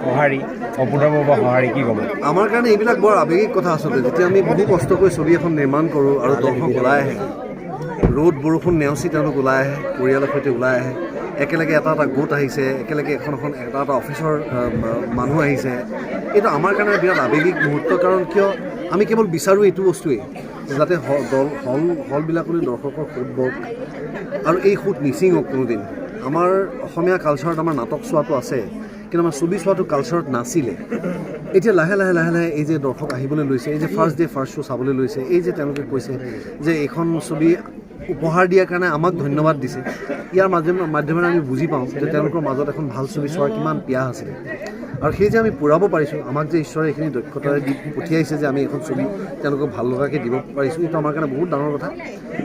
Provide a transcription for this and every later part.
সঁহাৰি অভূতপূৰ্ব সঁহাৰি কি ক'ব? আমাৰ কাৰণে এইবিলাক বৰ আৱেগিক কথা আচলতে। যেতিয়া আমি বহু কষ্ট কৰি ছবি এখন নিৰ্মাণ কৰোঁ আৰু দৰ্শক ওলাই আহে, ৰ'দ বৰষুণ নেওচি তেওঁলোক ওলাই আহে, পৰিয়ালৰ সৈতে ওলাই আহে, একেলগে এটা এটা গোট আহিছে, একেলগে এটা এটা অফিচৰ মানুহ আহিছে, এইটো আমাৰ কাৰণে বিৰাট আৱেগিক মুহূৰ্ত। কাৰণ কিয় আমি কেৱল বিচাৰোঁ এইটো বস্তুৱেই যাতে হলবিলাকলৈ দৰ্শকৰ সোঁত বওক আৰু এই সোঁত নিচিঙক কোনোদিন। আমাৰ অসমীয়া কালচাৰত আমাৰ নাটক চোৱাটো আছে, কিন্তু আমাৰ ছবি চোৱাটো কালচাৰত নাছিলে। এতিয়া লাহে লাহে এই যে দৰ্শক আহিবলৈ লৈছে, এই যে ফাৰ্ষ্ট ডে ফাৰ্ষ্ট শ্ব' চাবলৈ লৈছে, এই যে তেওঁলোকে কৈছে যে এইখন ছবি উপহাৰ দিয়াৰ কাৰণে আমাক ধন্যবাদ দিছে, ইয়াৰ মাধ্যমেৰে আমি বুজি পাওঁ যে তেওঁলোকৰ মাজত এখন ভাল ছবি চোৱাৰ কিমান পিয়াহ আছিলে। আৰু সেই যে আমি পূৰাব পাৰিছোঁ, আমাক যে ঈশ্বৰে এইখিনি দক্ষতাৰে দি পঠিয়াইছে যে আমি এখন ছবি তেওঁলোকক ভাল লগাকৈ দিব পাৰিছোঁ, এইটো আমাৰ কাৰণে বহুত ডাঙৰ কথা।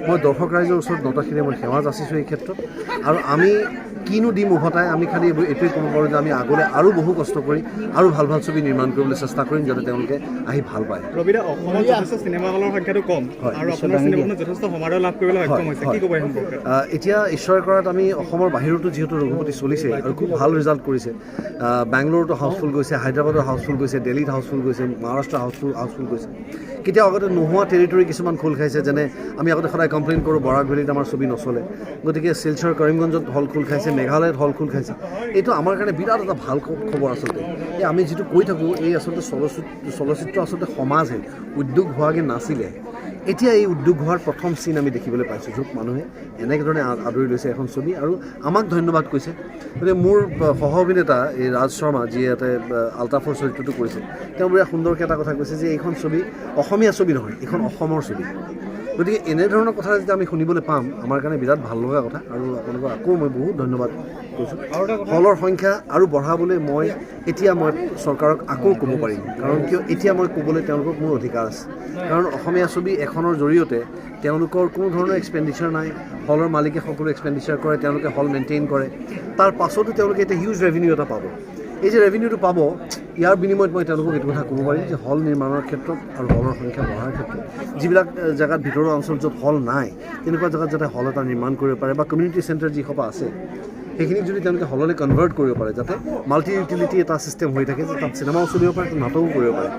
মই দৰ্শক ৰাইজৰ ওচৰত নতশিৰে মই সেৱা যাচিছোঁ এই ক্ষেত্ৰত। আৰু আমি কিনো দিম উভতাই, আমি খালি এইটোৱে ক'ব পাৰোঁ যে আমি আগলৈ আৰু বহু কষ্ট কৰি আৰু ভাল ভাল ছবি নিৰ্মাণ কৰিবলৈ চেষ্টা কৰিম যাতে তেওঁলোকে আহি ভাল পায়। ৰবিদা, অসমত যথেষ্ট চিনেমা হলৰ সংখ্যাটো কম আৰু আপোনাৰ চিনেমাখনে যথেষ্ট সমাদৰ লাভ কৰিবলৈ সক্ষম হৈছে, কি ক'ব এই সম্পৰ্কে? এতিয়া ঈশ্বৰে কৰাত আমি অসমৰ বাহিৰতো যিহেতু ৰঘুপতি চলিছে আৰু খুব ভাল ৰিজাল্ট কৰিছে, বেংগলোৰতো হাউচফুল গৈছে, হায়দৰাবাদৰ হাউচফুল গৈছে, দিল্লীত হাউচফুল গৈছে, মহাৰাষ্ট্ৰ হাউচফুল গৈছে। কেতিয়াও আগতে নোহোৱা টেৰিটৰী কিছুমান খোল খাইছে, যেনে আমি আগতে সদায় কমপ্লেইন কৰোঁ বৰাক ভেলীত আমাৰ ছবি নচলে, গতিকে শিলচৰ কৰিমগঞ্জত হল খোল খাইছে, মেঘালয়ত হল খোল খাইছে। এইটো আমাৰ কাৰণে বিৰাট এটা ভাল খবৰ আচলতে। এই আমি যিটো কৈ থাকোঁ, এই আচলতে চলচ্চিত্ৰ আচলতে সমাজে উদ্যোগ হোৱাকৈ নাছিলে, এতিয়া এই উদ্যোগ হোৱাৰ প্ৰথম চিন আমি দেখিবলৈ পাইছোঁ, য'ত মানুহে এনেধৰণে আদৰি লৈছে এখন ছবি আৰু আমাক ধন্যবাদ কৈছে। গতিকে মোৰ সহ অভিনেতা এই ৰাজ শৰ্মা, যিয়ে ইয়াতে আলতাফৰ চৰিত্ৰটো কৰিছে, তেওঁ বিৰাট সুন্দৰকৈ এটা কথা কৈছে যে এইখন ছবি অসমীয়া ছবি নহয়, এইখন অসমৰ ছবি। গতিকে এনেধৰণৰ কথা যেতিয়া আমি শুনিবলৈ পাম, আমাৰ কাৰণে বিৰাট ভাল লগা কথা। আৰু আপোনালোকক আকৌ মই বহুত ধন্যবাদ কৈছোঁ। হলৰ সংখ্যা আৰু বঢ়াবলৈ মই চৰকাৰক আকৌ ক'ব পাৰিম, কাৰণ কিয় এতিয়া মই ক'বলৈ তেওঁলোকক মোৰ অধিকাৰ আছে। কাৰণ অসমীয়া ছবি এখনৰ জৰিয়তে তেওঁলোকৰ কোনো ধৰণৰ এক্সপেণ্ডিচাৰ নাই, হলৰ মালিকে সকলো এক্সপেণ্ডিচাৰ কৰে, তেওঁলোকে হল মেইনটেইন কৰে, তাৰ পাছতো তেওঁলোকে এতিয়া হিউজ ৰেভিনিউ এটা পাব। এই যে ৰেভিনিউটো পাব, ইয়াৰ বিনিময়ত মই তেওঁলোকক এইটো কথা ক'ব পাৰিম যে হল নিৰ্মাণৰ ক্ষেত্ৰত আৰু হলৰ সংখ্যা বঢ়াৰ ক্ষেত্ৰত যিবিলাক জেগাত ভিতৰুৱা অঞ্চল য'ত হল নাই, তেনেকুৱা জেগাত যাতে হল এটা নিৰ্মাণ কৰিব পাৰে, বা কমিউনিটি চেণ্টাৰ যিসোপা আছে সেইখিনিক যদি তেওঁলোকে হললৈ কনভাৰ্ট কৰিব পাৰে, যাতে মাল্টি ইউটিলিটি এটা ছিষ্টেম হৈ থাকে, যে তাত চিনেমাও চলিব পাৰে, তাত নাটকো কৰিব পাৰে।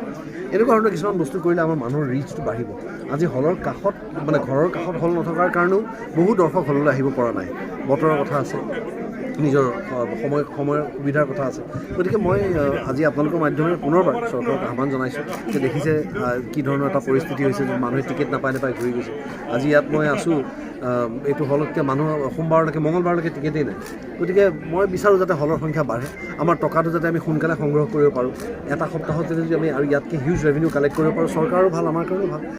এনেকুৱা ধৰণৰ কিছুমান বস্তু কৰিলে আমাৰ মানুহৰ ৰিচটো বাঢ়িব। আজি হলৰ কাষত ঘৰৰ কাষত হল নথকাৰ কাৰণেও বহু দৰ্শক হললৈ আহিব পৰা নাই, বতৰৰ কথা আছে, নিজৰ সময়ৰ সুবিধাৰ কথা আছে। গতিকে মই আজি আপোনালোকৰ মাধ্যমেৰে পুনৰবাৰ চৰকাৰক আহ্বান জনাইছোঁ যে দেখিছে কি ধৰণৰ এটা পৰিস্থিতি হৈছে, যে মানুহে টিকেট নাপাই ঘূৰি গৈছে। আজি ইয়াত মই আছোঁ, এইটো হলতকৈ মানুহ সোমবাৰলৈকে মঙলবাৰলৈকে টিকেটেই নাই। গতিকে মই বিচাৰোঁ যাতে হলৰ সংখ্যা বাঢ়ে, আমাৰ টকাটো যাতে আমি সোনকালে সংগ্ৰহ কৰিব পাৰোঁ, এটা সপ্তাহত যদি আমি আৰু ইয়াতকৈ হিউজ ৰেভিনিউ কালেক্ট কৰিব পাৰোঁ, চৰকাৰো ভাল, আমাৰ কাৰণেও ভাল।